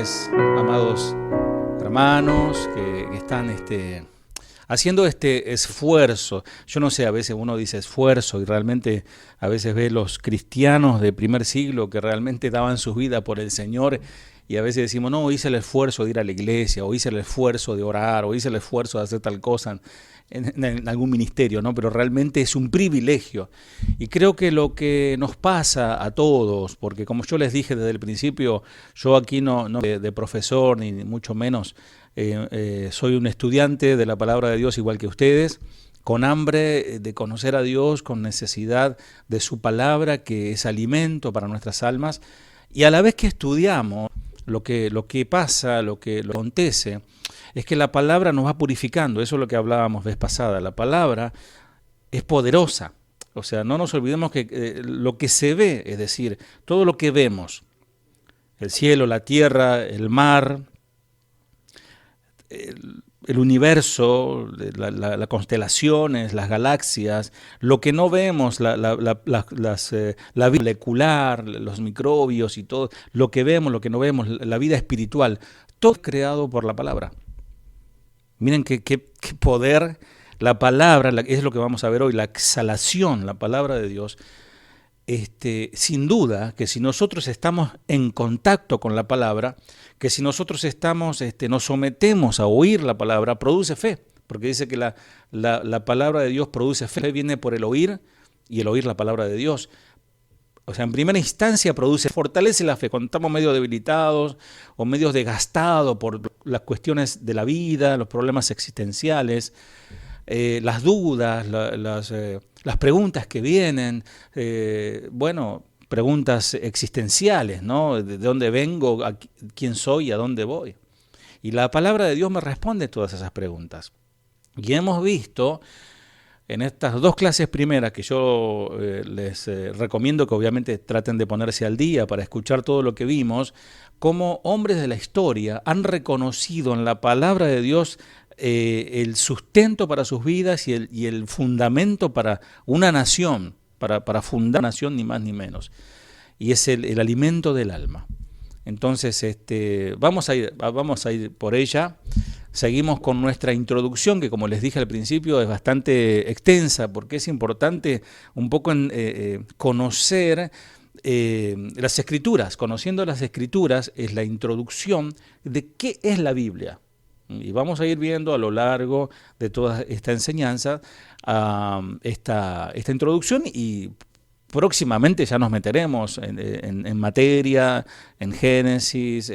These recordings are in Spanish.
ustedes, amados hermanos, que están haciendo este esfuerzo. Yo no sé, a veces uno dice esfuerzo y realmente a veces ve los cristianos de primer siglo que realmente daban su vida por el Señor y a veces decimos, no, hice el esfuerzo de ir a la iglesia, o hice el esfuerzo de orar, o hice el esfuerzo de hacer tal cosa en algún ministerio, ¿no? Pero realmente es un privilegio. Y creo que lo que nos pasa a todos, porque como yo les dije desde el principio, yo aquí no de profesor, ni mucho menos, soy un estudiante de la palabra de Dios igual que ustedes, con hambre de conocer a Dios, con necesidad de su palabra, que es alimento para nuestras almas, y a la vez que estudiamos lo que pasa, lo que acontece, es que la palabra nos va purificando. Eso es lo que hablábamos vez pasada. La palabra es poderosa. O sea, no nos olvidemos que lo que se ve, es decir, todo lo que vemos, el cielo, la tierra, el mar, el universo, las constelaciones, las galaxias, lo que no vemos, la vida molecular, los microbios y todo, lo que vemos, lo que no vemos, la vida espiritual, todo es creado por la palabra. Miren qué poder, la palabra, es lo que vamos a ver hoy, la exhalación, la palabra de Dios. Sin duda que si nosotros estamos en contacto con la palabra, que si nosotros nos sometemos a oír la palabra, produce fe, porque dice que la palabra de Dios produce fe, viene por el oír y el oír la palabra de Dios. O sea, en primera instancia fortalece la fe cuando estamos medio debilitados o medio desgastados por las cuestiones de la vida, los problemas existenciales, las dudas, las preguntas que vienen, preguntas existenciales, ¿no? ¿De dónde vengo? ¿Quién soy? ¿A dónde voy? Y la palabra de Dios me responde todas esas preguntas. Y hemos visto en estas dos clases primeras que yo les recomiendo que obviamente traten de ponerse al día para escuchar todo lo que vimos, cómo hombres de la historia han reconocido en la palabra de Dios el sustento para sus vidas y el fundamento para una nación, para fundar una nación ni más ni menos. Y es el alimento del alma. Entonces, vamos a ir por ella. Seguimos con nuestra introducción, que como les dije al principio es bastante extensa, porque es importante un poco conocer las Escrituras. Conociendo las Escrituras es la introducción de qué es la Biblia. Y vamos a ir viendo a lo largo de toda esta enseñanza esta introducción y próximamente ya nos meteremos en materia, en Génesis,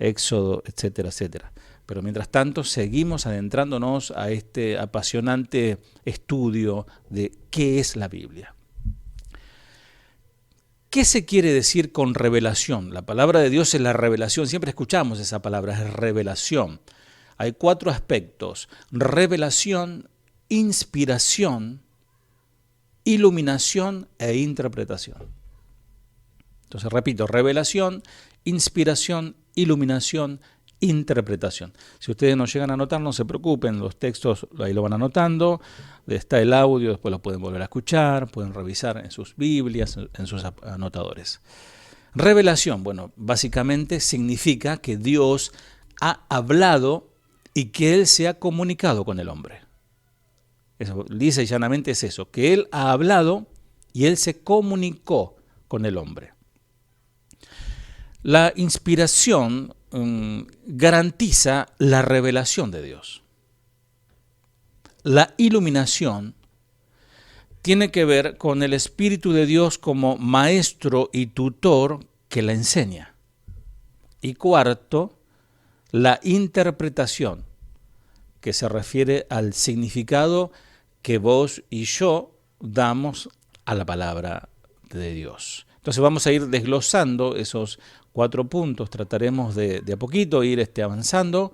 Éxodo, etcétera, etcétera. Pero mientras tanto seguimos adentrándonos a este apasionante estudio de qué es la Biblia. ¿Qué se quiere decir con revelación? La palabra de Dios es la revelación, siempre escuchamos esa palabra, es revelación. Hay 4 aspectos: revelación, inspiración, iluminación e interpretación. Entonces, repito, revelación, inspiración, iluminación, interpretación. Si ustedes no llegan a anotar, no se preocupen, los textos ahí lo van anotando, está el audio, después lo pueden volver a escuchar, pueden revisar en sus Biblias, en sus anotadores. Revelación, básicamente significa que Dios ha hablado y que Él se ha comunicado con el hombre. Eso, lisa y llanamente es eso, que Él ha hablado y Él se comunicó con el hombre. La inspiración garantiza la revelación de Dios. La iluminación tiene que ver con el Espíritu de Dios como maestro y tutor que la enseña. Y cuarto, la interpretación, que se refiere al significado que vos y yo damos a la palabra de Dios. Entonces vamos a ir desglosando esos 4 puntos, trataremos de a poquito ir avanzando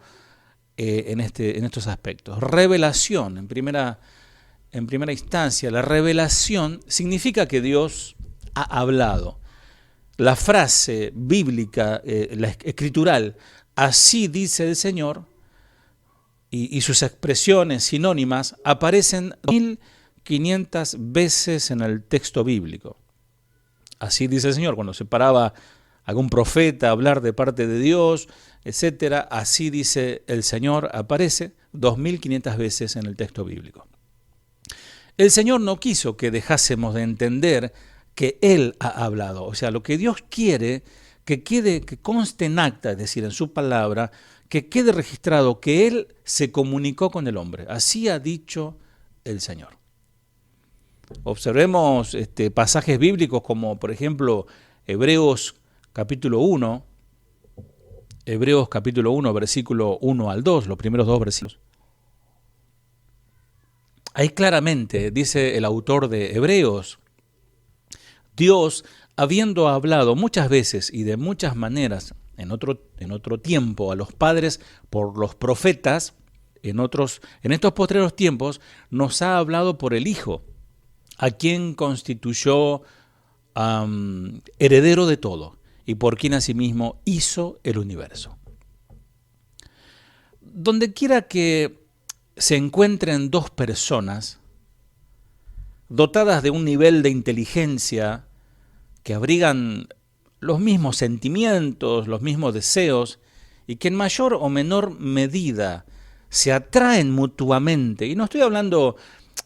en estos aspectos. Revelación, en primera instancia, la revelación significa que Dios ha hablado. La frase bíblica, la escritural, así dice el Señor, y sus expresiones sinónimas aparecen 1500 veces en el texto bíblico. Así dice el Señor, cuando se paraba algún profeta hablar de parte de Dios, etcétera. Así dice el Señor, aparece 2500 veces en el texto bíblico. El Señor no quiso que dejásemos de entender que Él ha hablado. O sea, lo que Dios quiere que conste en acta, es decir, en su palabra, que quede registrado que Él se comunicó con el hombre. Así ha dicho el Señor. Observemos pasajes bíblicos como, por ejemplo, Hebreos capítulo 1, versículo 1 al 2, los primeros dos versículos. Ahí claramente dice el autor de Hebreos, Dios, habiendo hablado muchas veces y de muchas maneras en otro tiempo a los padres por los profetas, en estos postreros tiempos nos ha hablado por el Hijo, a quien constituyó heredero de todo y por quien asimismo hizo el universo. Donde quiera que se encuentren dos personas dotadas de un nivel de inteligencia que abrigan los mismos sentimientos, los mismos deseos, y que en mayor o menor medida se atraen mutuamente, y no estoy hablando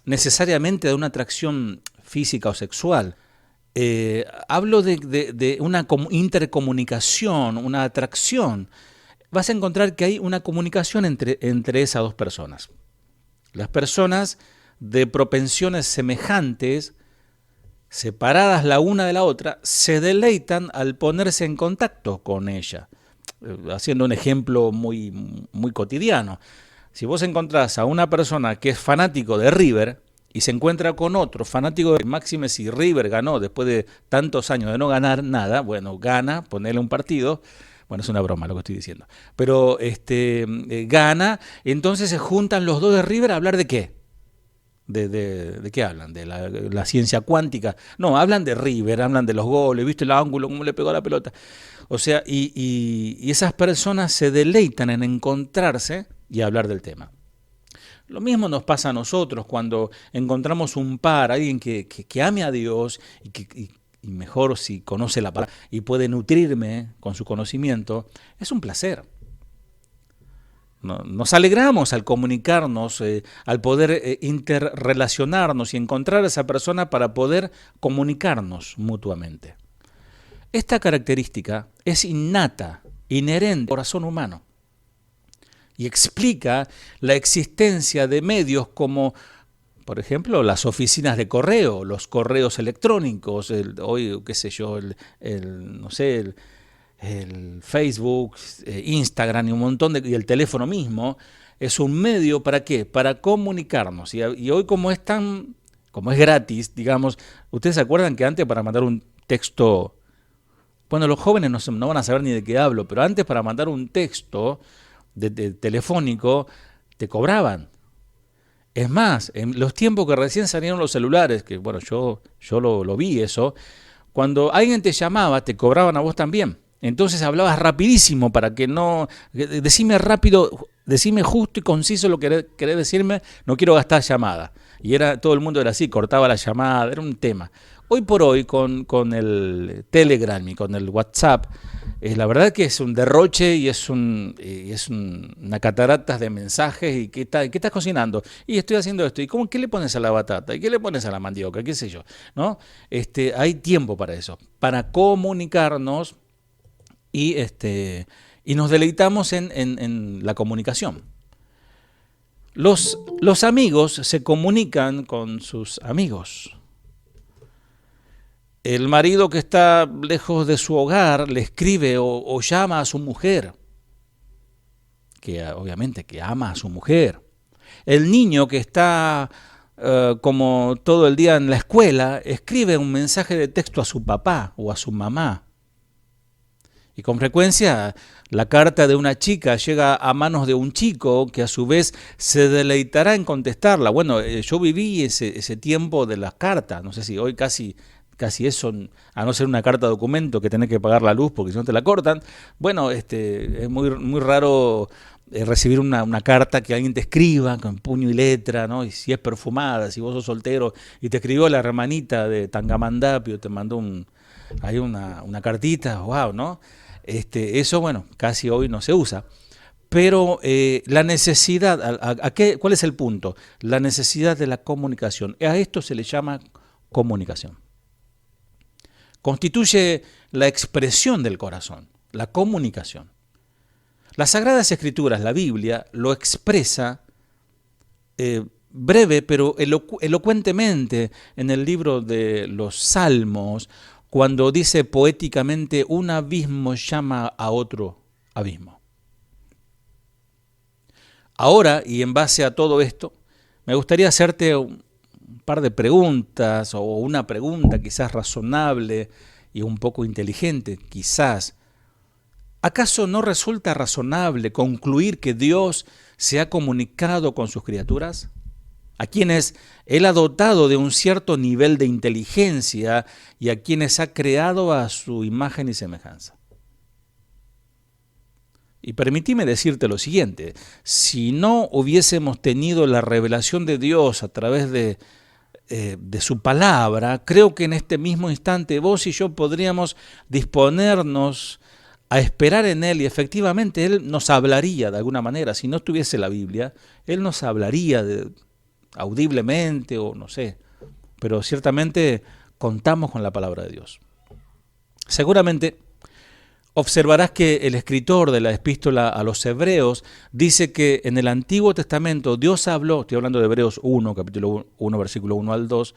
necesariamente de una atracción física o sexual, hablo de una intercomunicación, una atracción. Vas a encontrar que hay una comunicación entre esas dos personas. Las personas de propensiones semejantes, separadas la una de la otra, se deleitan al ponerse en contacto con ella. Haciendo un ejemplo muy, muy cotidiano. Si vos encontrás a una persona que es fanático de River y se encuentra con otro fanático de Máxime, si River ganó después de tantos años de no ganar nada, bueno, gana, ponerle un partido. Bueno, es una broma lo que estoy diciendo. Pero gana, entonces se juntan los dos de River a hablar de qué. ¿De qué hablan? ¿De la ciencia cuántica? No, hablan de River, hablan de los goles, ¿viste el ángulo, cómo le pegó a la pelota? O sea, y esas personas se deleitan en encontrarse y hablar del tema. Lo mismo nos pasa a nosotros cuando encontramos un par, alguien que ame a Dios y mejor si conoce la palabra y puede nutrirme con su conocimiento, es un placer. Nos alegramos al comunicarnos, al poder interrelacionarnos y encontrar a esa persona para poder comunicarnos mutuamente. Esta característica es innata, inherente al corazón humano y explica la existencia de medios como, por ejemplo, las oficinas de correo, los correos electrónicos, hoy, qué sé yo, el Facebook, Instagram y un montón y el teléfono mismo, es un medio ¿para qué? Para comunicarnos. Y hoy como es gratis, digamos, ustedes se acuerdan que antes para mandar un texto, bueno, los jóvenes no van a saber ni de qué hablo, pero antes para mandar un texto de telefónico te cobraban. Es más, en los tiempos que recién salieron los celulares, que bueno, yo lo vi eso, cuando alguien te llamaba te cobraban a vos también. Entonces hablabas rapidísimo para que no... Decime rápido, decime justo y conciso lo que querés decirme, no quiero gastar llamada. Y todo el mundo era así, cortaba la llamada, era un tema. Hoy por hoy con el Telegram y con el WhatsApp, la verdad que es un derroche y es una catarata de mensajes. ¿Y qué estás cocinando? Y estoy haciendo esto. ¿Y qué le pones a la batata? ¿Y qué le pones a la mandioca? ¿Qué sé yo? ¿No? Hay tiempo para eso, para comunicarnos y nos deleitamos en la comunicación. Los amigos se comunican con sus amigos. El marido que está lejos de su hogar le escribe o llama a su mujer, que obviamente que ama a su mujer. El niño que está como todo el día en la escuela, escribe un mensaje de texto a su papá o a su mamá. Y con frecuencia la carta de una chica llega a manos de un chico que a su vez se deleitará en contestarla. Bueno, yo viví ese tiempo de las cartas, no sé si hoy casi eso, a no ser una carta documento que tenés que pagar la luz porque si no te la cortan. Bueno, es muy, muy raro recibir una carta que alguien te escriba con puño y letra, ¿no? Y si es perfumada, si vos sos soltero y te escribió la hermanita de Tangamandapio, te mandó hay una cartita, wow, ¿no? Eso, bueno, casi hoy no se usa. Pero la necesidad, ¿cuál es el punto? La necesidad de la comunicación. A esto se le llama comunicación. Constituye la expresión del corazón, la comunicación. Las Sagradas Escrituras, la Biblia, lo expresa breve pero elocuentemente en el libro de los Salmos, cuando dice poéticamente, un abismo llama a otro abismo. Ahora, y en base a todo esto, me gustaría hacerte un par de preguntas, o una pregunta quizás razonable y un poco inteligente, quizás. ¿Acaso no resulta razonable concluir que Dios se ha comunicado con sus criaturas, a quienes Él ha dotado de un cierto nivel de inteligencia y a quienes ha creado a su imagen y semejanza? Y permíteme decirte lo siguiente, si no hubiésemos tenido la revelación de Dios a través de su palabra, creo que en este mismo instante vos y yo podríamos disponernos a esperar en Él, y efectivamente Él nos hablaría de alguna manera. Si no estuviese la Biblia, Él nos hablaría audiblemente o no sé, pero ciertamente contamos con la palabra de Dios. Seguramente observarás que el escritor de la epístola a los Hebreos dice que en el Antiguo Testamento Dios habló, estoy hablando de Hebreos 1, capítulo 1, versículo 1 al 2,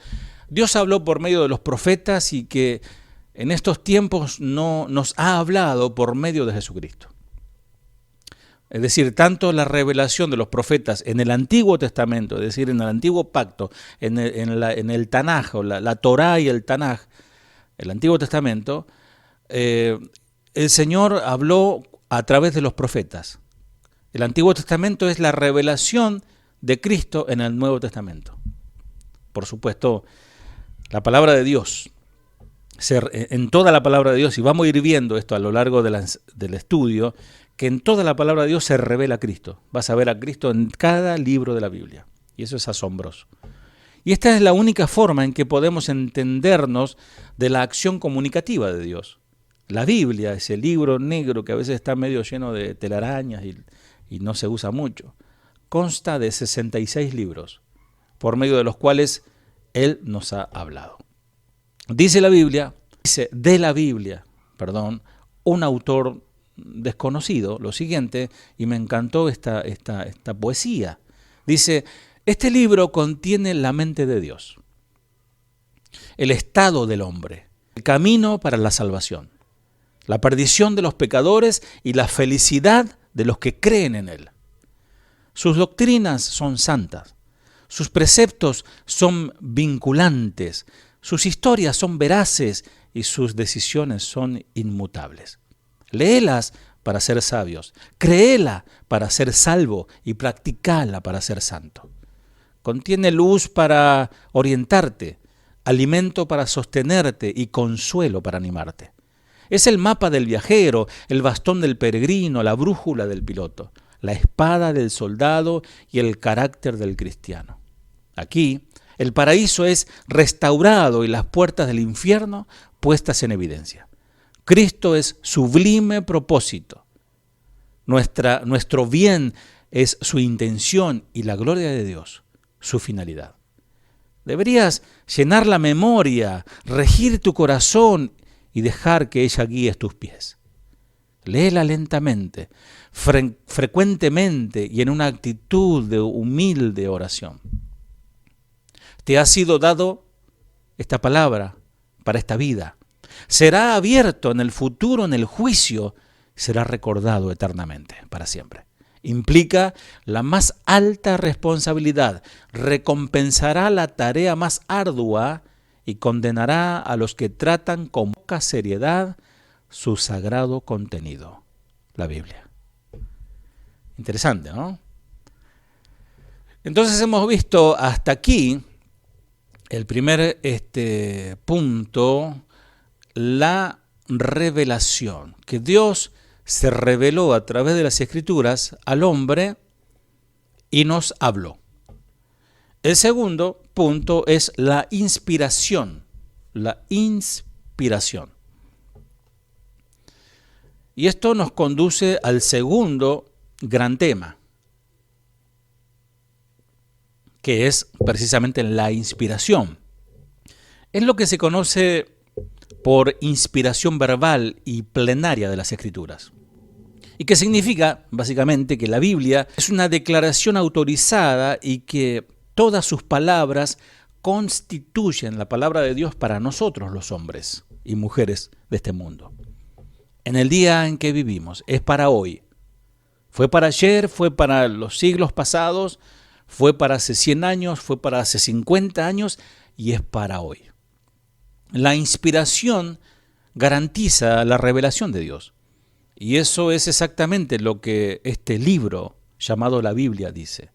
Dios habló por medio de los profetas y que en estos tiempos no nos ha hablado por medio de Jesucristo. Es decir, tanto la revelación de los profetas en el Antiguo Testamento, es decir, en el Antiguo Pacto, en el Tanaj, o la Torá y el Tanaj, el Antiguo Testamento, el Señor habló a través de los profetas. El Antiguo Testamento es la revelación de Cristo en el Nuevo Testamento. Por supuesto, la palabra de Dios, en toda la palabra de Dios, y vamos a ir viendo esto a lo largo del estudio, que en toda la palabra de Dios se revela Cristo. Vas a ver a Cristo en cada libro de la Biblia, y eso es asombroso. Y esta es la única forma en que podemos entendernos de la acción comunicativa de Dios. La Biblia, ese libro negro que a veces está medio lleno de telarañas y no se usa mucho, consta de 66 libros, por medio de los cuales Él nos ha hablado. Dice de la Biblia, un autor desconocido, lo siguiente, y me encantó esta poesía. Dice, este libro contiene la mente de Dios, el estado del hombre, el camino para la salvación, la perdición de los pecadores y la felicidad de los que creen en Él. Sus doctrinas son santas, sus preceptos son vinculantes, sus historias son veraces y sus decisiones son inmutables. Léelas para ser sabios, créela para ser salvo y practicala para ser santo. Contiene luz para orientarte, alimento para sostenerte y consuelo para animarte. Es el mapa del viajero, el bastón del peregrino, la brújula del piloto, la espada del soldado y el carácter del cristiano. Aquí, el paraíso es restaurado y las puertas del infierno puestas en evidencia. Cristo es sublime propósito. Nuestro bien es su intención y la gloria de Dios, su finalidad. Deberías llenar la memoria, regir tu corazón y dejar que ella guíe tus pies. Léela lentamente, frecuentemente y en una actitud de humilde oración. Te ha sido dado esta palabra para esta vida. Será abierto en el futuro, en el juicio, será recordado eternamente, para siempre. Implica la más alta responsabilidad, recompensará la tarea más ardua y condenará a los que tratan con poca seriedad su sagrado contenido, la Biblia. Interesante, ¿no? Entonces hemos visto hasta aquí el primer punto, la revelación, que Dios se reveló a través de las Escrituras al hombre y nos habló. El segundo punto es la inspiración, Y esto nos conduce al segundo gran tema, que es precisamente la inspiración. Es lo que se conoce por inspiración verbal y plenaria de las Escrituras. Y que significa, básicamente, que la Biblia es una declaración autorizada y que todas sus palabras constituyen la palabra de Dios para nosotros, los hombres y mujeres de este mundo. En el día en que vivimos, es para hoy. Fue para ayer, fue para los siglos pasados, fue para hace 100 años, fue para hace 50 años y es para hoy. La inspiración garantiza la revelación de Dios. Y eso es exactamente lo que este libro llamado la Biblia dice.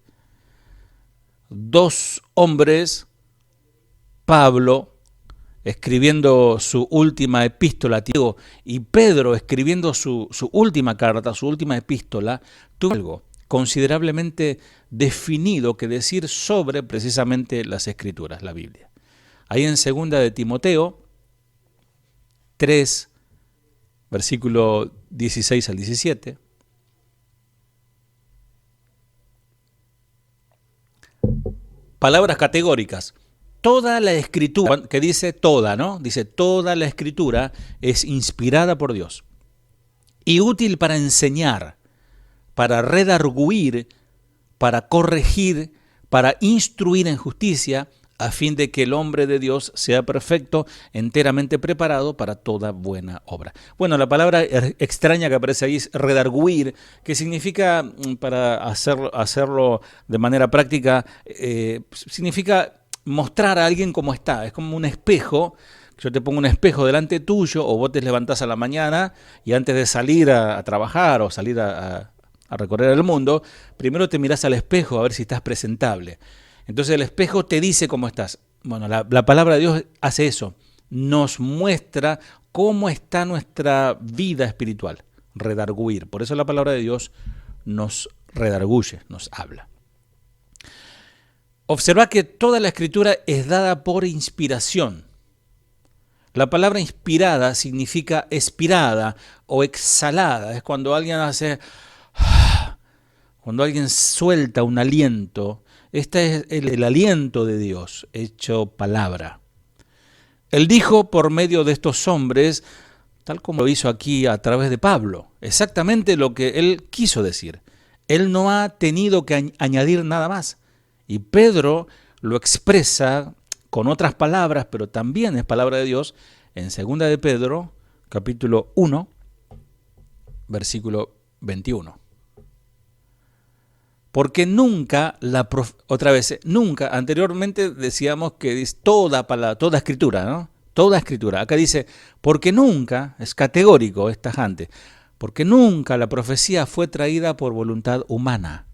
Dos hombres, Pablo escribiendo su última epístola a Timoteo y Pedro escribiendo su última carta, su última epístola, tuvo algo considerablemente definido que decir sobre precisamente las Escrituras, la Biblia. Ahí en 2 de Timoteo 3, versículo 16 al 17. Palabras categóricas. Toda la Escritura, que dice toda, ¿no? Dice toda la Escritura es inspirada por Dios y útil para enseñar, para redarguir, para corregir, para instruir en justicia, a fin de que el hombre de Dios sea perfecto, enteramente preparado para toda buena obra. Bueno, la palabra extraña que aparece ahí es redarguir, que significa, para hacerlo de manera práctica, significa mostrar a alguien cómo está. Es como un espejo. Yo te pongo un espejo delante tuyo, o vos te levantás a la mañana y antes de salir a trabajar o salir a recorrer el mundo, primero te mirás al espejo a ver si estás presentable. Entonces el espejo te dice cómo estás. Bueno, la palabra de Dios hace eso. Nos muestra cómo está nuestra vida espiritual. Redarguir. Por eso la palabra de Dios nos redarguye, nos habla. Observa que toda la Escritura es dada por inspiración. La palabra inspirada significa expirada o exhalada. Es cuando alguien cuando alguien suelta un aliento. Este es el aliento de Dios, hecho palabra. Él dijo por medio de estos hombres, tal como lo hizo aquí a través de Pablo, exactamente lo que él quiso decir. Él no ha tenido que añadir nada más. Y Pedro lo expresa con otras palabras, pero también es palabra de Dios, en 2 de Pedro, capítulo 1, versículo 21. Porque nunca, nunca, anteriormente decíamos que es toda palabra, toda escritura, ¿no? Toda escritura. Acá dice, porque nunca, es categórico, es tajante, porque nunca la profecía fue traída por voluntad humana,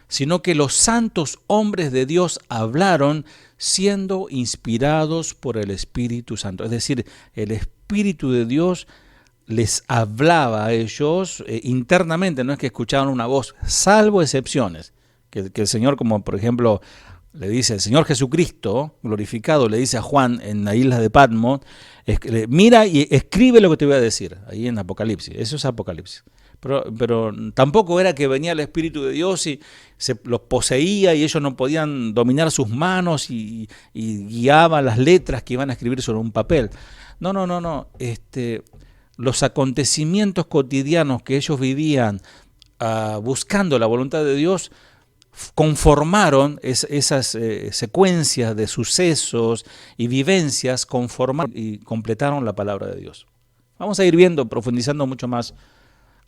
sino que los santos hombres de Dios hablaron siendo inspirados por el Espíritu Santo. Es decir, el Espíritu de Dios les hablaba a ellos internamente, no es que escuchaban una voz, salvo excepciones, que el Señor, como por ejemplo le dice el Señor Jesucristo, glorificado, le dice a Juan en la isla de Patmos, mira y escribe lo que te voy a decir, ahí en Apocalipsis, eso es Apocalipsis. Pero tampoco era que venía el Espíritu de Dios y los poseía y ellos no podían dominar sus manos y guiaba las letras que iban a escribir sobre un papel. No. Los acontecimientos cotidianos que ellos vivían buscando la voluntad de Dios conformaron esas secuencias de sucesos y vivencias, conformaron y completaron la palabra de Dios. Vamos a ir viendo, profundizando mucho más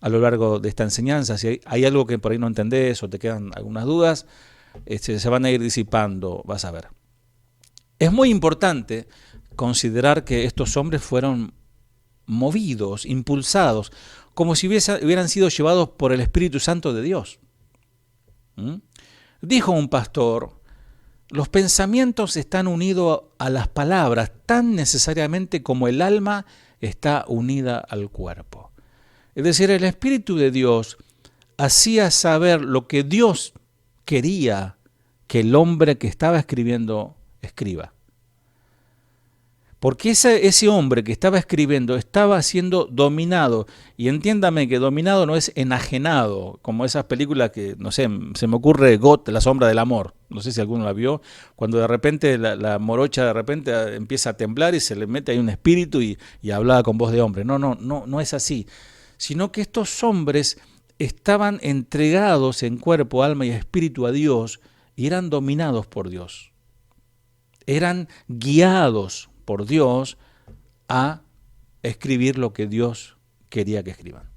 a lo largo de esta enseñanza. Si hay algo que por ahí no entendés o te quedan algunas dudas, se van a ir disipando, vas a ver. Es muy importante considerar que estos hombres fueron movidos, impulsados, como si hubieran sido llevados por el Espíritu Santo de Dios. Dijo un pastor, los pensamientos están unidos a las palabras tan necesariamente como el alma está unida al cuerpo. Es decir, el Espíritu de Dios hacía saber lo que Dios quería que el hombre que estaba escribiendo escriba. Porque ese hombre que estaba escribiendo estaba siendo dominado. Y entiéndame que dominado no es enajenado, como esas películas que, no sé, se me ocurre GOT, La sombra del amor. No sé si alguno la vio, cuando de repente la morocha de repente empieza a temblar y se le mete ahí un espíritu y hablaba con voz de hombre. No es así. Sino que estos hombres estaban entregados en cuerpo, alma y espíritu a Dios y eran dominados por Dios. Eran guiados por Dios a escribir lo que Dios quería que escriban.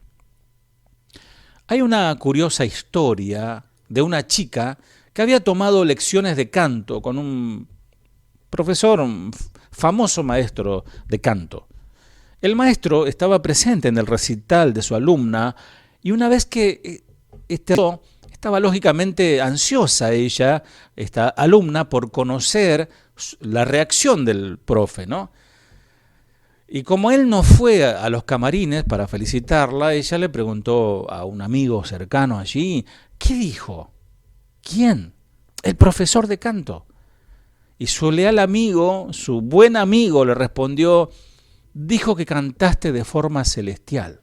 Hay una curiosa historia de una chica que había tomado lecciones de canto con un profesor, un famoso maestro de canto. El maestro estaba presente en el recital de su alumna y una vez que estaba lógicamente ansiosa ella, esta alumna, por conocer la reacción del profe, ¿no? Y como él no fue a los camarines para felicitarla, ella le preguntó a un amigo cercano allí, ¿qué dijo? ¿Quién? El profesor de canto. Y su leal amigo, su buen amigo, le respondió, dijo que cantaste de forma celestial.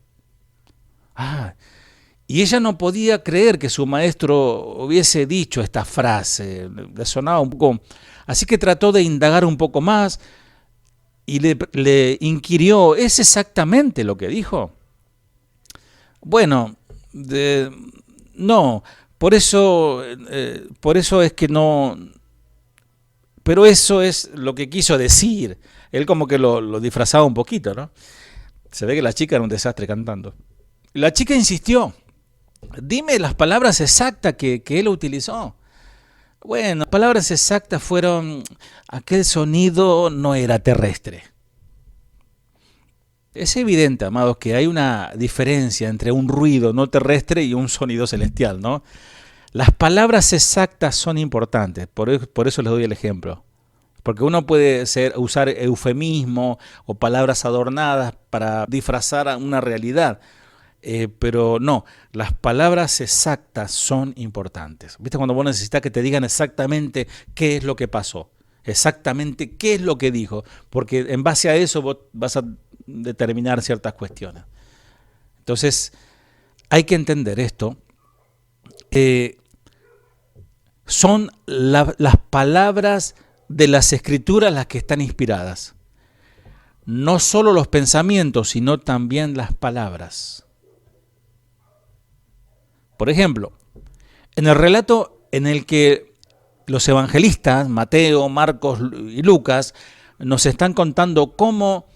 Y ella no podía creer que su maestro hubiese dicho esta frase, le sonaba un poco. Así que trató de indagar un poco más y le inquirió, ¿es exactamente lo que dijo? Bueno, no, por eso es que no, pero eso es lo que quiso decir. Él como que lo disfrazaba un poquito, ¿no? Se ve que la chica era un desastre cantando. La chica insistió, dime las palabras exactas que él utilizó. Bueno, las palabras exactas fueron, aquel sonido no era terrestre. Es evidente, amados, que hay una diferencia entre un ruido no terrestre y un sonido celestial, ¿no? Las palabras exactas son importantes, por eso les doy el ejemplo. Porque uno puede usar eufemismo o palabras adornadas para disfrazar una realidad. Pero no, las palabras exactas son importantes. ¿Viste cuando vos necesitas que te digan exactamente qué es lo que pasó? Exactamente qué es lo que dijo. Porque en base a eso vos vas a determinar ciertas cuestiones. Entonces, hay que entender esto. Son las palabras de las Escrituras las que están inspiradas. No solo los pensamientos, sino también las palabras. Por ejemplo, en el relato en el que los evangelistas, Mateo, Marcos y Lucas, nos están contando cómo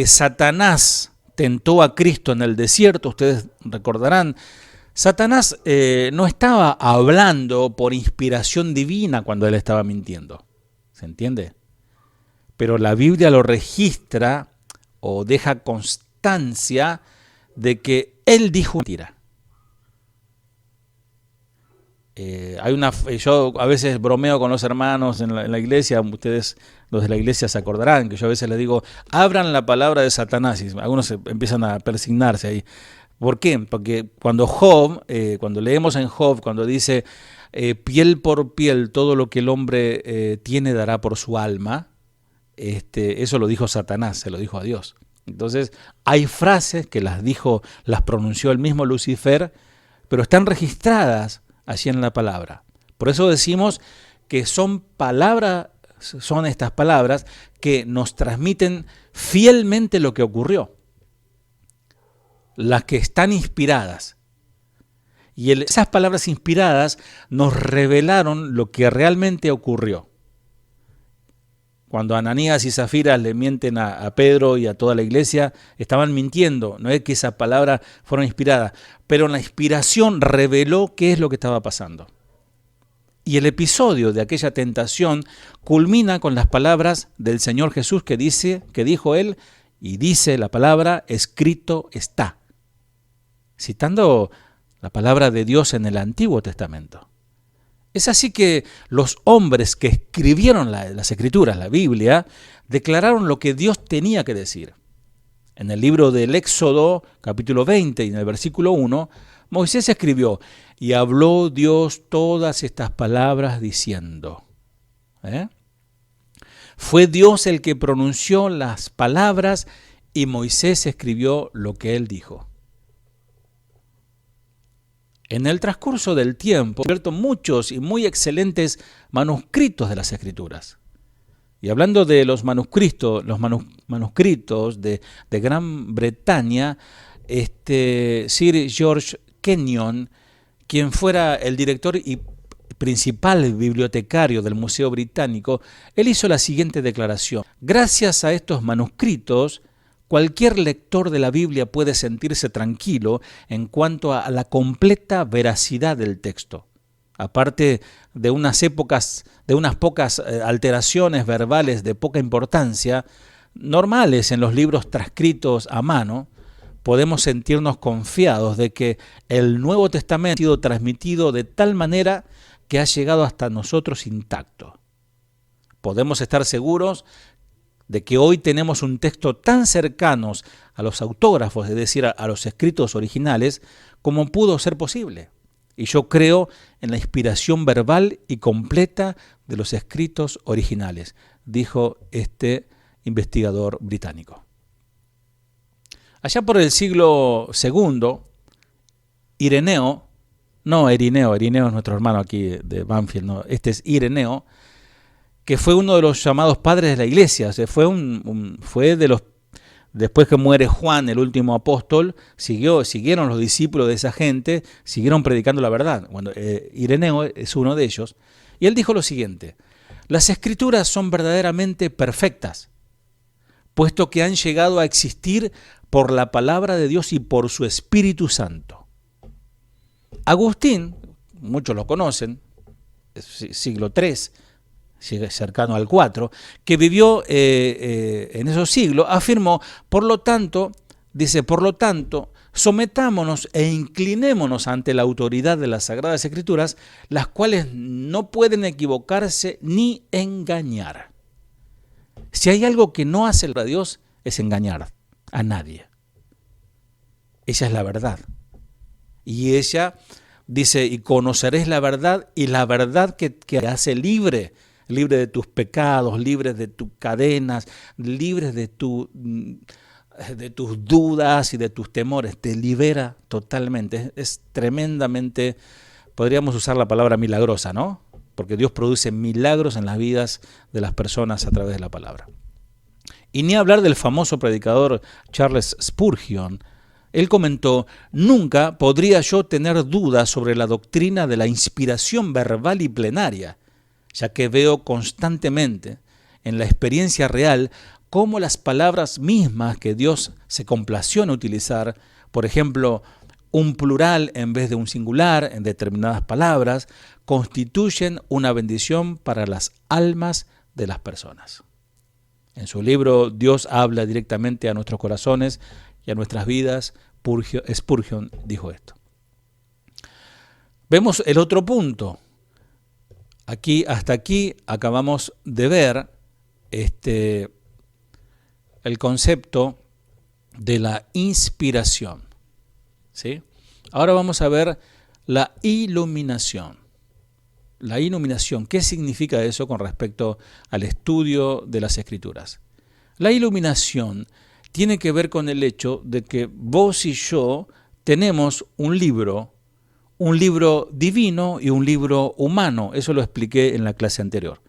Satanás tentó a Cristo en el desierto, ustedes recordarán, Satanás no estaba hablando por inspiración divina cuando él estaba mintiendo, ¿se entiende? Pero la Biblia lo registra o deja constancia de que él dijo mentira. Yo a veces bromeo con los hermanos en la iglesia, ustedes los de la iglesia se acordarán que yo a veces les digo, abran la palabra de Satanás, y algunos empiezan a persignarse ahí. ¿Por qué? Porque cuando cuando leemos en Job, cuando dice piel por piel, todo lo que el hombre tiene dará por su alma, eso lo dijo Satanás, se lo dijo a Dios. Entonces hay frases que las pronunció el mismo Lucifer, pero están registradas allí en la palabra. Por eso decimos que son estas palabras que nos transmiten fielmente lo que ocurrió. Las que están inspiradas. Y esas palabras inspiradas nos revelaron lo que realmente ocurrió. Cuando Ananías y Zafira le mienten a Pedro y a toda la iglesia, estaban mintiendo. No es que esas palabras fueron inspiradas, pero la inspiración reveló qué es lo que estaba pasando. Y el episodio de aquella tentación culmina con las palabras del Señor Jesús que dijo él, y dice la palabra, escrito está. Citando la palabra de Dios en el Antiguo Testamento. Es así que los hombres que escribieron las Escrituras, la Biblia, declararon lo que Dios tenía que decir. En el libro del Éxodo, capítulo 20, y en el versículo 1, Moisés escribió, y habló Dios todas estas palabras diciendo. Fue Dios el que pronunció las palabras y Moisés escribió lo que él dijo. En el transcurso del tiempo, he descubierto muchos y muy excelentes manuscritos de las Escrituras. Y hablando de los manuscritos de Gran Bretaña, Sir George Kenyon, quien fuera el director y principal bibliotecario del Museo Británico, él hizo la siguiente declaración: gracias a estos manuscritos, cualquier lector de la Biblia puede sentirse tranquilo en cuanto a la completa veracidad del texto. Aparte de unas pocas alteraciones verbales de poca importancia, normales en los libros transcritos a mano, podemos sentirnos confiados de que el Nuevo Testamento ha sido transmitido de tal manera que ha llegado hasta nosotros intacto. Podemos estar seguros de que hoy tenemos un texto tan cercano a los autógrafos, es decir, a los escritos originales, como pudo ser posible. Y yo creo en la inspiración verbal y completa de los escritos originales, dijo este investigador británico. Allá por el siglo II, Irineo es nuestro hermano aquí de Banfield, no, este es Irineo, que fue uno de los llamados padres de la iglesia, o sea, fue de los, después que muere Juan, el último apóstol, siguieron los discípulos de esa gente, siguieron predicando la verdad. Bueno, Irineo es uno de ellos, y él dijo lo siguiente: las Escrituras son verdaderamente perfectas, puesto que han llegado a existir por la palabra de Dios y por su Espíritu Santo. Agustín, muchos lo conocen, siglo III, cercano al 4, que vivió en esos siglos, afirmó, por lo tanto, sometámonos e inclinémonos ante la autoridad de las Sagradas Escrituras, las cuales no pueden equivocarse ni engañar. Si hay algo que no hace a Dios, es engañar a nadie. Ella es la verdad. Y ella dice: y conoceréis la verdad, y la verdad que te hace libre de tus pecados, libre de tus cadenas, libre de tus dudas y de tus temores, te libera totalmente. Es tremendamente, podríamos usar la palabra milagrosa, ¿no? Porque Dios produce milagros en las vidas de las personas a través de la palabra. Y ni hablar del famoso predicador Charles Spurgeon. Él comentó: nunca podría yo tener dudas sobre la doctrina de la inspiración verbal y plenaria, ya que veo constantemente en la experiencia real cómo las palabras mismas que Dios se complació en utilizar, por ejemplo, un plural en vez de un singular en determinadas palabras, constituyen una bendición para las almas de las personas. En su libro Dios habla directamente a nuestros corazones y a nuestras vidas, Spurgeon dijo esto. Vemos el otro punto. Hasta aquí acabamos de ver el concepto de la inspiración, ¿sí? Ahora vamos a ver la iluminación. La iluminación, ¿qué significa eso con respecto al estudio de las Escrituras? La iluminación tiene que ver con el hecho de que vos y yo tenemos un libro divino y un libro humano. Eso lo expliqué en la clase anterior.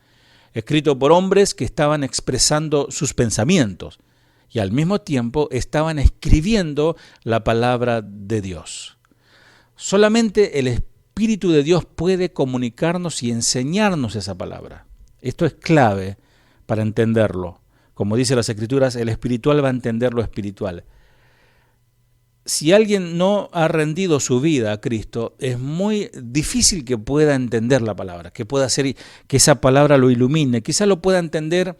Escrito por hombres que estaban expresando sus pensamientos y al mismo tiempo estaban escribiendo la palabra de Dios. Solamente el Espíritu de Dios puede comunicarnos y enseñarnos esa palabra. Esto es clave para entenderlo. Como dice las Escrituras, el espiritual va a entender lo espiritual. Si alguien no ha rendido su vida a Cristo, es muy difícil que pueda entender la palabra, que pueda hacer que esa palabra lo ilumine. Quizá lo pueda entender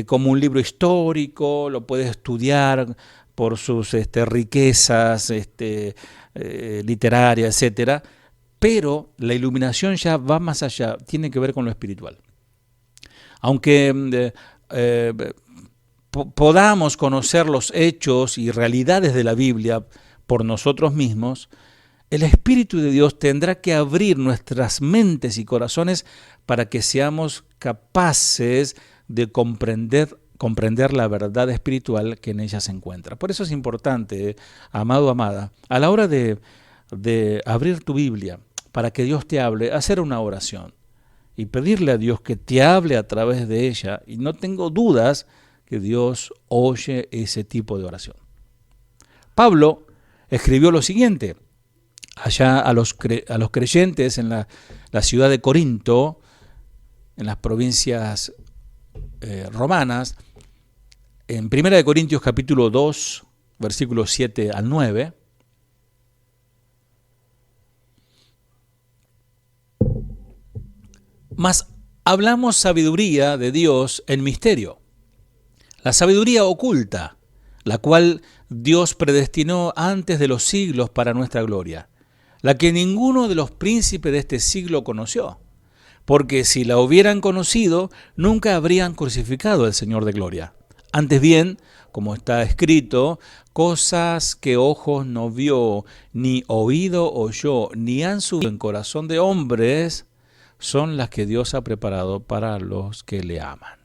como un libro histórico, lo puede estudiar por sus riquezas literarias, etcétera. Pero la iluminación ya va más allá, tiene que ver con lo espiritual. Aunque podamos conocer los hechos y realidades de la Biblia por nosotros mismos, el Espíritu de Dios tendrá que abrir nuestras mentes y corazones para que seamos capaces de comprender la verdad espiritual que en ella se encuentra. Por eso es importante, amado, amada, a la hora de abrir tu Biblia para que Dios te hable, hacer una oración y pedirle a Dios que te hable a través de ella. Y no tengo dudas que Dios oye ese tipo de oración. Pablo escribió lo siguiente allá a los creyentes en la ciudad de Corinto, en las provincias romanas, en 1 Corintios capítulo 2, versículos 7 al 9. Mas hablamos sabiduría de Dios en misterio, la sabiduría oculta, la cual Dios predestinó antes de los siglos para nuestra gloria, la que ninguno de los príncipes de este siglo conoció, porque si la hubieran conocido, nunca habrían crucificado al Señor de gloria. Antes bien, como está escrito, cosas que ojos no vio, ni oído oyó, ni han subido en corazón de hombres, son las que Dios ha preparado para los que le aman.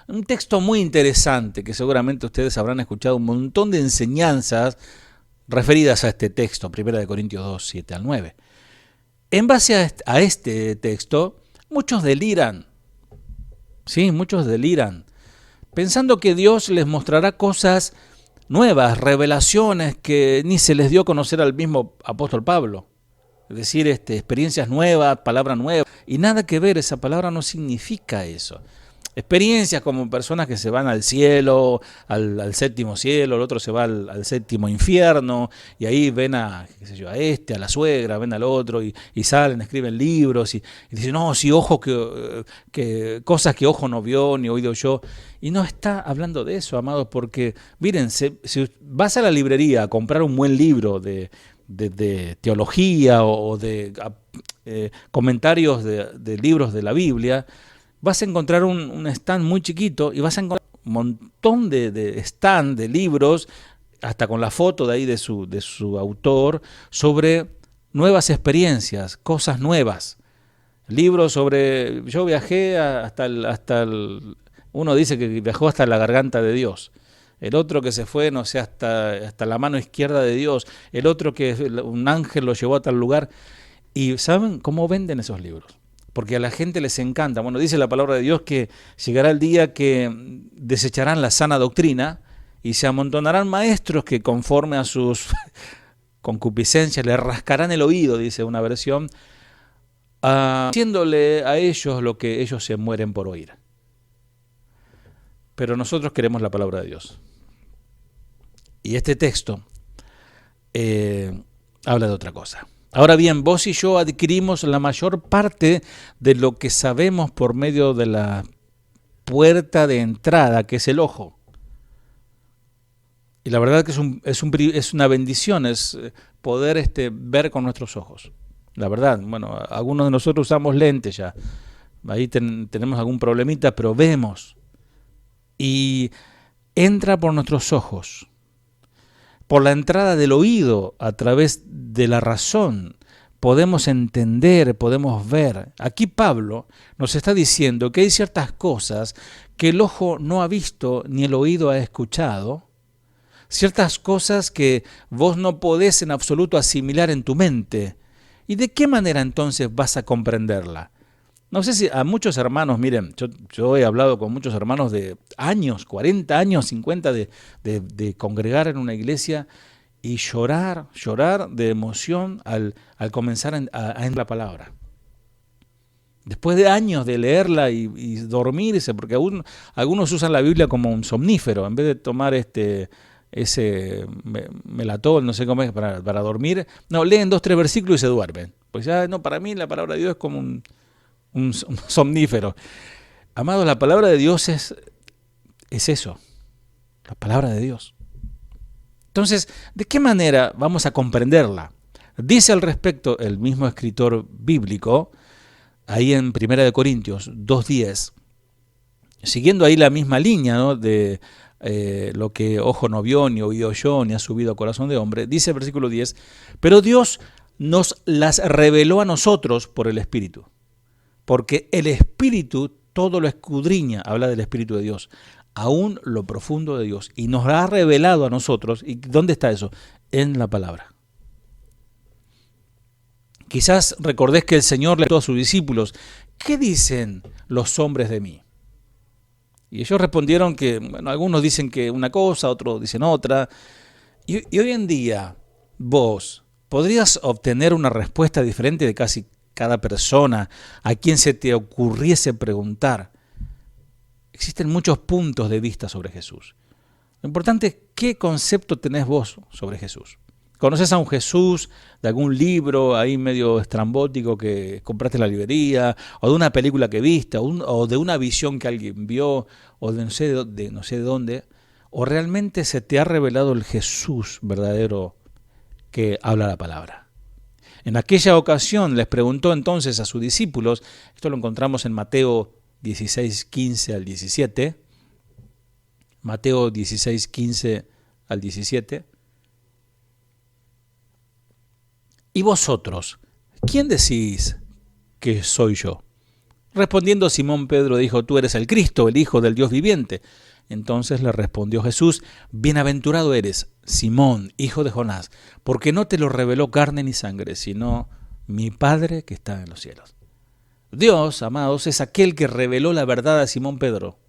Un texto muy interesante que seguramente ustedes habrán escuchado un montón de enseñanzas referidas a este texto, 1 Corintios 2, 7 al 9. En base a este texto, muchos deliran, ¿sí? Muchos deliran, pensando que Dios les mostrará cosas nuevas, revelaciones que ni se les dio a conocer al mismo apóstol Pablo. Es decir, experiencias nuevas, palabras nuevas, y nada que ver, esa palabra no significa eso. Experiencias como personas que se van al cielo, al séptimo cielo, el otro se va al séptimo infierno, y ahí ven a la suegra, ven al otro, y salen, escriben libros, y dicen, no, si ojo que cosas que ojo no vio, ni oído yo. Y no está hablando de eso, amados, porque, miren, si vas a la librería a comprar un buen libro de teología o de comentarios de libros de la Biblia, vas a encontrar un stand muy chiquito y vas a encontrar un montón de stand de libros, hasta con la foto de ahí de su autor, sobre nuevas experiencias, cosas nuevas. Libros sobre, yo viajé uno dice que viajó hasta la garganta de Dios. El otro que se fue, no sé, hasta la mano izquierda de Dios. El otro que un ángel lo llevó a tal lugar. ¿Y saben cómo venden esos libros? Porque a la gente les encanta. Bueno, dice la palabra de Dios que llegará el día que desecharán la sana doctrina y se amontonarán maestros que conforme a sus concupiscencias le rascarán el oído, dice una versión, haciéndole a ellos lo que ellos se mueren por oír. Pero nosotros queremos la palabra de Dios. Y este texto habla de otra cosa. Ahora bien, vos y yo adquirimos la mayor parte de lo que sabemos por medio de la puerta de entrada, que es el ojo. Y la verdad que es una bendición, es poder ver con nuestros ojos. La verdad, bueno, algunos de nosotros usamos lentes ya. Ahí tenemos algún problemita, pero vemos. Y entra por nuestros ojos, por la entrada del oído, a través de la razón, podemos entender, podemos ver. Aquí Pablo nos está diciendo que hay ciertas cosas que el ojo no ha visto ni el oído ha escuchado, ciertas cosas que vos no podés en absoluto asimilar en tu mente. ¿Y de qué manera entonces vas a comprenderla? No sé si a muchos hermanos, miren, yo he hablado con muchos hermanos de años, 40 años, 50 de congregar en una iglesia y llorar de emoción al comenzar a entender la palabra. Después de años de leerla y dormirse, porque algunos usan la Biblia como un somnífero, en vez de tomar ese melatol, no sé cómo es, para dormir, no, leen 2-3 versículos y se duermen. Pues ya, no, para mí la palabra de Dios es como un somnífero. Amados, la palabra de Dios es eso, la palabra de Dios. Entonces, ¿de qué manera vamos a comprenderla? Dice al respecto el mismo escritor bíblico, ahí en 1 Corintios 2:10, siguiendo ahí la misma línea, ¿no?, de lo que ojo no vio, ni oído oyó, ni ha subido a corazón de hombre, dice el versículo 10, pero Dios nos las reveló a nosotros por el Espíritu. Porque el Espíritu todo lo escudriña, habla del Espíritu de Dios, aún lo profundo de Dios, y nos ha revelado a nosotros. ¿Y dónde está eso? En la palabra. Quizás recordés que el Señor le dijo a sus discípulos, ¿qué dicen los hombres de mí? Y ellos respondieron que, bueno, algunos dicen que una cosa, otros dicen otra. Y hoy en día, vos podrías obtener una respuesta diferente de casi cada persona a quien se te ocurriese preguntar. Existen muchos puntos de vista sobre Jesús. Lo importante es qué concepto tenés vos sobre Jesús. ¿Conoces a un Jesús de algún libro ahí medio estrambótico que compraste en la librería, o de una película que viste, o de una visión que alguien vio, o de no sé de dónde? ¿O realmente se te ha revelado el Jesús verdadero que habla la palabra? En aquella ocasión les preguntó entonces a sus discípulos, esto lo encontramos en Mateo 16, 15 al 17, Mateo 16, 15 al 17, ¿y vosotros, quién decís que soy yo? Respondiendo Simón Pedro dijo, tú eres el Cristo, el Hijo del Dios viviente. Entonces le respondió Jesús, bienaventurado eres, Simón, hijo de Jonás, porque no te lo reveló carne ni sangre, sino mi Padre que está en los cielos. Dios, amados, es aquel que reveló la verdad a Simón Pedro.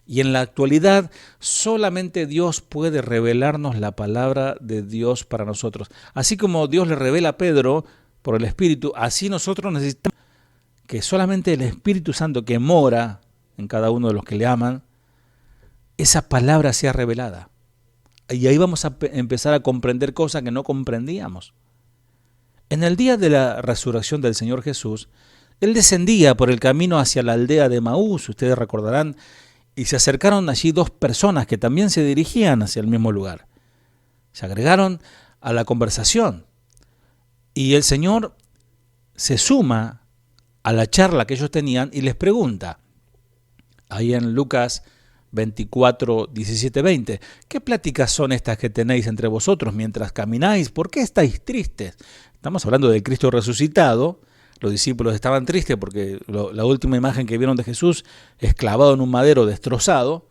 Y en la actualidad solamente Dios puede revelarnos la palabra de Dios para nosotros. Así como Dios le revela a Pedro por el Espíritu, así nosotros necesitamos que solamente el Espíritu Santo que mora en cada uno de los que le aman, esa palabra sea revelada. Y ahí vamos a empezar a comprender cosas que no comprendíamos. En el día de la resurrección del Señor Jesús, Él descendía por el camino hacia la aldea de Maús, ustedes recordarán, y se acercaron allí dos personas que también se dirigían hacia el mismo lugar. Se agregaron a la conversación y el Señor se suma a la charla que ellos tenían y les pregunta, ahí en Lucas 24, 17, 20, ¿qué pláticas son estas que tenéis entre vosotros mientras camináis? ¿Por qué estáis tristes? Estamos hablando del Cristo resucitado. Los discípulos estaban tristes porque la última imagen que vieron de Jesús es clavado en un madero destrozado.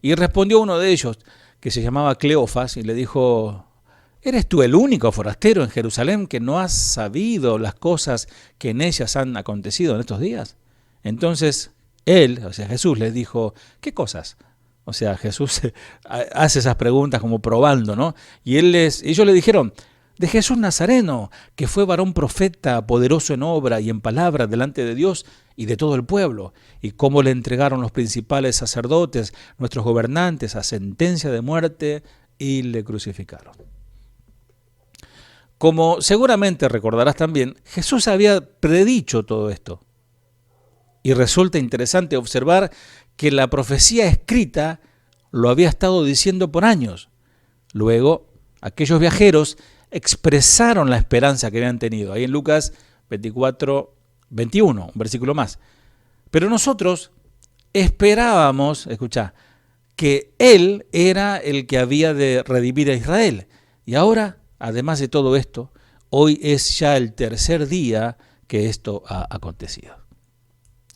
Y respondió uno de ellos, que se llamaba Cleofas, y le dijo, ¿eres tú el único forastero en Jerusalén que no has sabido las cosas que en ellas han acontecido en estos días? Entonces él, o sea Jesús, les dijo, ¿qué cosas? O sea, Jesús hace esas preguntas como probando, ¿no? Y ellos le dijeron, de Jesús Nazareno, que fue varón profeta, poderoso en obra y en palabra delante de Dios y de todo el pueblo, y cómo le entregaron los principales sacerdotes, nuestros gobernantes, a sentencia de muerte y le crucificaron. Como seguramente recordarás también, Jesús había predicho todo esto. Y resulta interesante observar que la profecía escrita lo había estado diciendo por años. Luego, aquellos viajeros expresaron la esperanza que habían tenido. Ahí en Lucas 24, 21, un versículo más. Pero nosotros esperábamos, escuchá, que Él era el que había de redimir a Israel. Y ahora, además de todo esto, hoy es ya el tercer día que esto ha acontecido.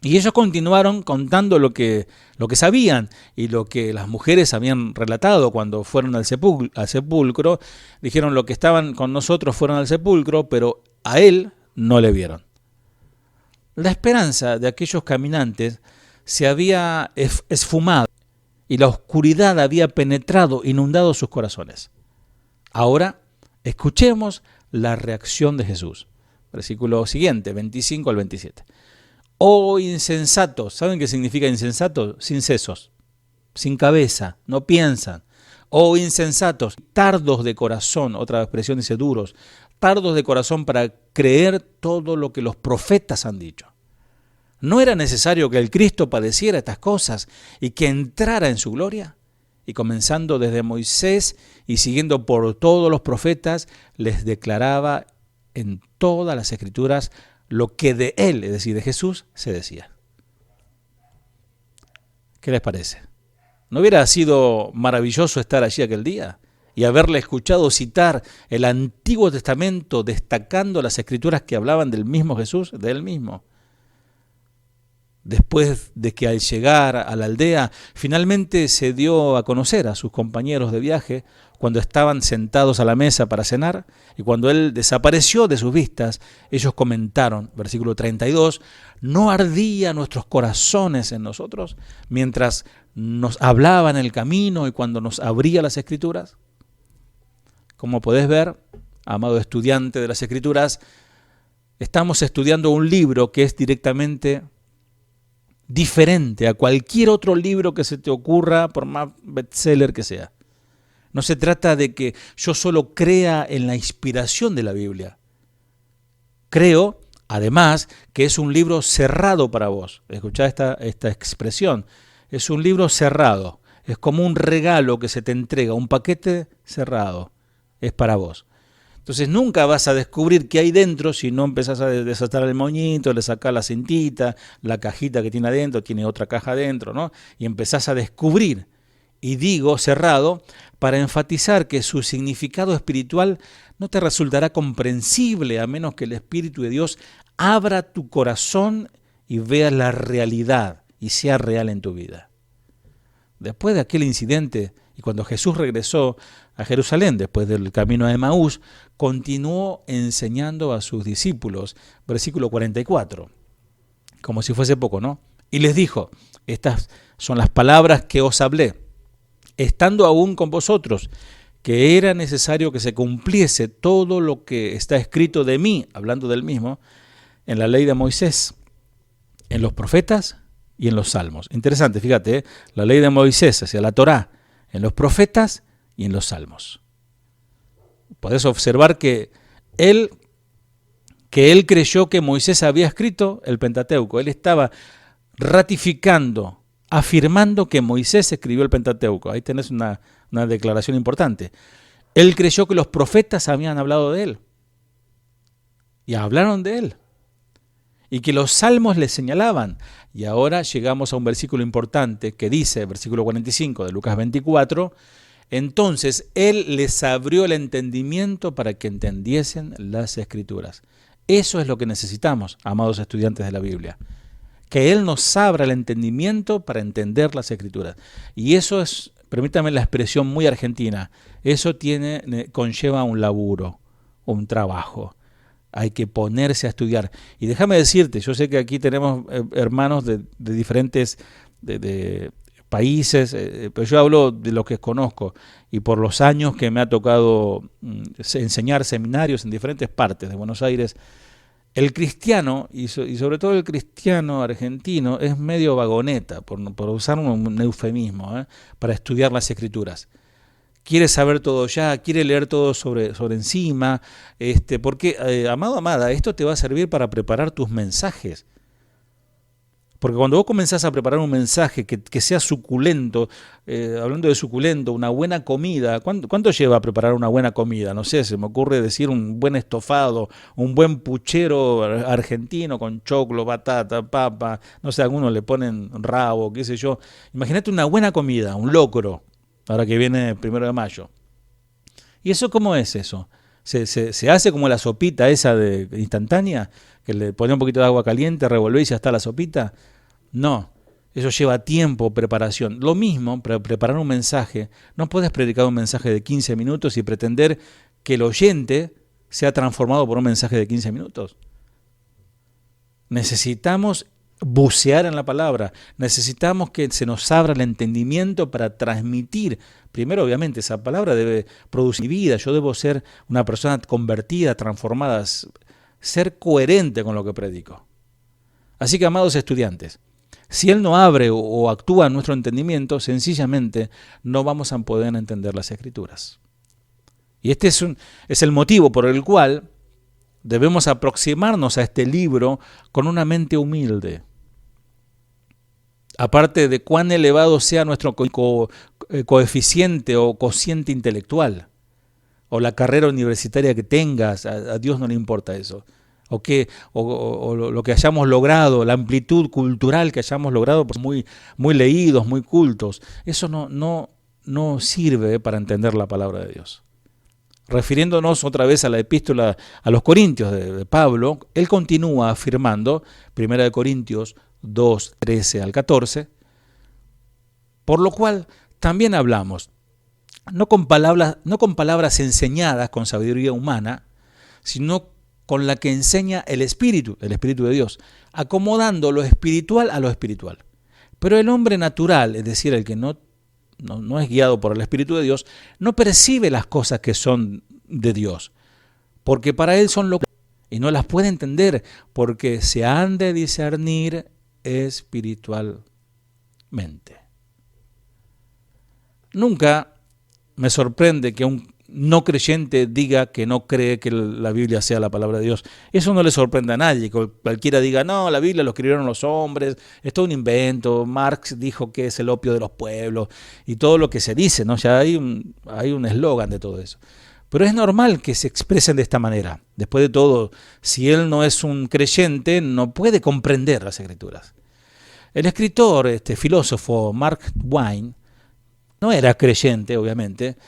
Y ellos continuaron contando lo que sabían y lo que las mujeres habían relatado cuando fueron al sepulcro. Dijeron, lo que estaban con nosotros fueron al sepulcro, pero a él no le vieron. La esperanza de aquellos caminantes se había esfumado y la oscuridad había penetrado, inundado sus corazones. Ahora, escuchemos la reacción de Jesús. Versículo siguiente, 25 al 27. Oh insensatos, ¿saben qué significa insensato? Sin sesos, sin cabeza, no piensan. Oh insensatos, tardos de corazón, otra expresión dice duros, tardos de corazón para creer todo lo que los profetas han dicho. ¿No era necesario que el Cristo padeciera estas cosas y que entrara en su gloria? Y comenzando desde Moisés y siguiendo por todos los profetas, les declaraba en todas las Escrituras lo que de él, es decir, de Jesús, se decía. ¿Qué les parece? ¿No hubiera sido maravilloso estar allí aquel día y haberle escuchado citar el Antiguo Testamento destacando las Escrituras que hablaban del mismo Jesús, de él mismo? después de que al llegar a la aldea finalmente se dio a conocer a sus compañeros de viaje cuando estaban sentados a la mesa para cenar, y cuando él desapareció de sus vistas, ellos comentaron, versículo 32, ¿no ardían nuestros corazones en nosotros mientras nos hablaba en el camino y cuando nos abría las Escrituras? Como podés ver, amado estudiante de las Escrituras, estamos estudiando un libro que es directamente diferente a cualquier otro libro que se te ocurra, por más bestseller que sea. No se trata de que yo solo crea en la inspiración de la Biblia. Creo, además, que es un libro cerrado para vos. Escuchá esta expresión. Es un libro cerrado. Es como un regalo que se te entrega, un paquete cerrado. Es para vos. Entonces nunca vas a descubrir qué hay dentro si no empezás a desatar el moñito, le sacás la cintita, la cajita que tiene adentro, tiene otra caja adentro, ¿no? Y empezás a descubrir. Y digo cerrado para enfatizar que su significado espiritual no te resultará comprensible a menos que el Espíritu de Dios abra tu corazón y veas la realidad y sea real en tu vida. Después de aquel incidente y cuando Jesús regresó a Jerusalén, después del camino a Emaús, continuó enseñando a sus discípulos, versículo 44, como si fuese poco, ¿no? Y les dijo, estas son las palabras que os hablé, estando aún con vosotros, que era necesario que se cumpliese todo lo que está escrito de mí, hablando del mismo, en la ley de Moisés, en los profetas y en los salmos. Interesante, fíjate, la ley de Moisés, hacia la Torá, en los profetas y en los salmos. Podés observar que él creyó que Moisés había escrito el Pentateuco. Él estaba ratificando, afirmando que Moisés escribió el Pentateuco. Ahí tenés una declaración importante. Él creyó que los profetas habían hablado de él. Y hablaron de él. Y que los salmos le señalaban. Y ahora llegamos a un versículo importante que dice, versículo 45 de Lucas 24, entonces él les abrió el entendimiento para que entendiesen las Escrituras. Eso es lo que necesitamos, amados estudiantes de la Biblia. Que él nos abra el entendimiento para entender las Escrituras. Y eso es, permítame la expresión muy argentina, eso conlleva un laburo, un trabajo. Hay que ponerse a estudiar. Y déjame decirte, yo sé que aquí tenemos hermanos de diferentes de países, pero yo hablo de lo que conozco y por los años que me ha tocado enseñar seminarios en diferentes partes de Buenos Aires, el cristiano, y sobre todo el cristiano argentino, es medio vagoneta, por usar un eufemismo, para estudiar las Escrituras. Quiere saber todo ya, quiere leer todo sobre encima, porque, amado, amada, esto te va a servir para preparar tus mensajes. Porque cuando vos comenzás a preparar un mensaje que sea suculento, hablando de suculento, una buena comida, ¿cuánto lleva a preparar una buena comida? No sé, se me ocurre decir un buen estofado, un buen puchero argentino con choclo, batata, papa, no sé, algunos le ponen rabo, qué sé yo. Imagínate una buena comida, un locro, ahora que viene el 1 de mayo. ¿Y eso cómo es eso? ¿Se hace como la sopita esa de instantánea? Que le pone un poquito de agua caliente, revolvé y ya está la sopita. No, eso lleva tiempo, preparación. Lo mismo, para preparar un mensaje, no puedes predicar un mensaje de 15 minutos y pretender que el oyente sea transformado por un mensaje de 15 minutos. Necesitamos bucear en la palabra, necesitamos que se nos abra el entendimiento para transmitir. Primero, obviamente, esa palabra debe producir vida, yo debo ser una persona convertida, transformada, ser coherente con lo que predico. Así que, amados estudiantes, si Él no abre o actúa en nuestro entendimiento, sencillamente no vamos a poder entender las Escrituras. Y este es el motivo por el cual debemos aproximarnos a este libro con una mente humilde. Aparte de cuán elevado sea nuestro coeficiente o cociente intelectual, o la carrera universitaria que tengas, a Dios no le importa eso. O lo que hayamos logrado, la amplitud cultural que hayamos logrado, pues muy leídos, muy cultos. Eso no sirve para entender la palabra de Dios. Refiriéndonos otra vez a la epístola a los Corintios de Pablo, él continúa afirmando, 1 Corintios 2, 13 al 14, por lo cual también hablamos, no con palabras enseñadas con sabiduría humana, sino con la que enseña el Espíritu de Dios, acomodando lo espiritual a lo espiritual. Pero el hombre natural, es decir, el que no es guiado por el Espíritu de Dios, no percibe las cosas que son de Dios, porque para él son locura y no las puede entender, porque se han de discernir espiritualmente. Nunca me sorprende que un no creyente diga que no cree que la Biblia sea la palabra de Dios. Eso no le sorprende a nadie, que cualquiera diga, no, la Biblia lo escribieron los hombres, es todo un invento, Marx dijo que es el opio de los pueblos, y todo lo que se dice, ¿no? Ya hay un eslogan de todo eso. Pero es normal que se expresen de esta manera. Después de todo, si él no es un creyente, no puede comprender las Escrituras. El escritor, filósofo Mark Twain, no era creyente, obviamente.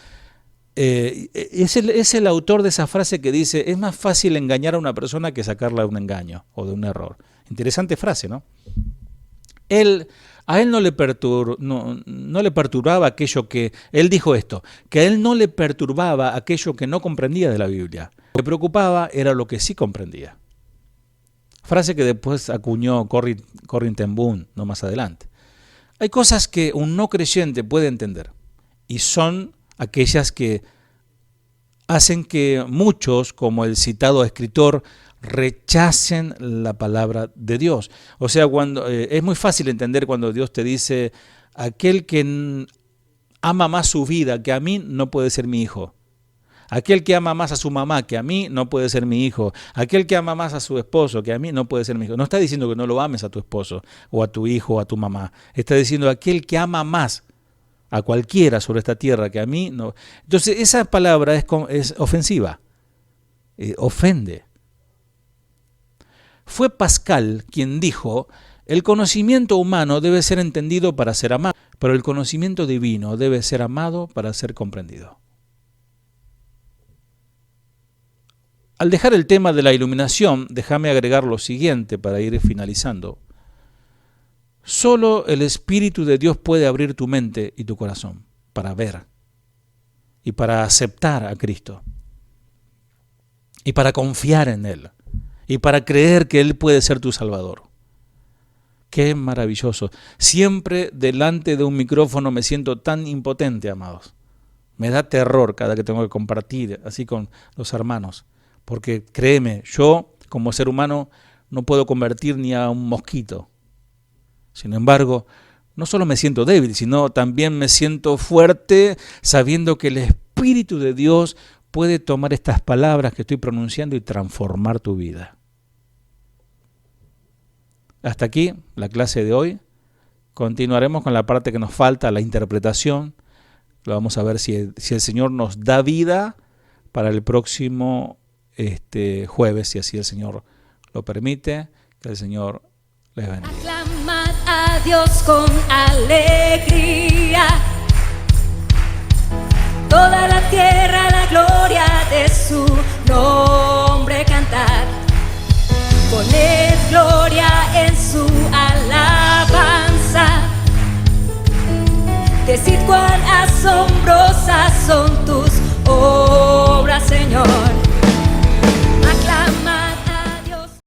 Es el autor de esa frase que dice, es más fácil engañar a una persona que sacarla de un engaño o de un error. Interesante frase, ¿no? A él no le perturbaba aquello que... Él dijo esto, que a él no le perturbaba aquello que no comprendía de la Biblia. Lo que le preocupaba era lo que sí comprendía. Frase que después acuñó Corrie ten Boom, no más adelante. Hay cosas que un no creyente puede entender y son aquellas que hacen que muchos, como el citado escritor, rechacen la palabra de Dios. O sea, cuando es muy fácil entender cuando Dios te dice, aquel que ama más su vida que a mí no puede ser mi hijo. Aquel que ama más a su mamá que a mí no puede ser mi hijo. Aquel que ama más a su esposo que a mí no puede ser mi hijo. No está diciendo que no lo ames a tu esposo o a tu hijo o a tu mamá. Está diciendo aquel que ama más a cualquiera sobre esta tierra que a mí no. Entonces esa palabra es ofensiva, ofende. Fue Pascal quien dijo, el conocimiento humano debe ser entendido para ser amado, pero el conocimiento divino debe ser amado para ser comprendido. Al dejar el tema de la iluminación, déjame agregar lo siguiente para ir finalizando. Solo el Espíritu de Dios puede abrir tu mente y tu corazón para ver y para aceptar a Cristo y para confiar en Él y para creer que Él puede ser tu Salvador. Qué maravilloso. Siempre delante de un micrófono me siento tan impotente, amados. Me da terror cada que tengo que compartir así con los hermanos. Porque créeme, yo como ser humano no puedo convertir ni a un mosquito. Sin embargo, no solo me siento débil, sino también me siento fuerte sabiendo que el Espíritu de Dios puede tomar estas palabras que estoy pronunciando y transformar tu vida. Hasta aquí la clase de hoy. Continuaremos con la parte que nos falta, la interpretación. Lo vamos a ver si el Señor nos da vida para el próximo jueves, si así el Señor lo permite. Que el Señor les bendiga. Aclamad a Dios con alegría, toda la tierra la gloria de su nombre cantar. Poned gloria en su alabanza, decid cuán asombrosas son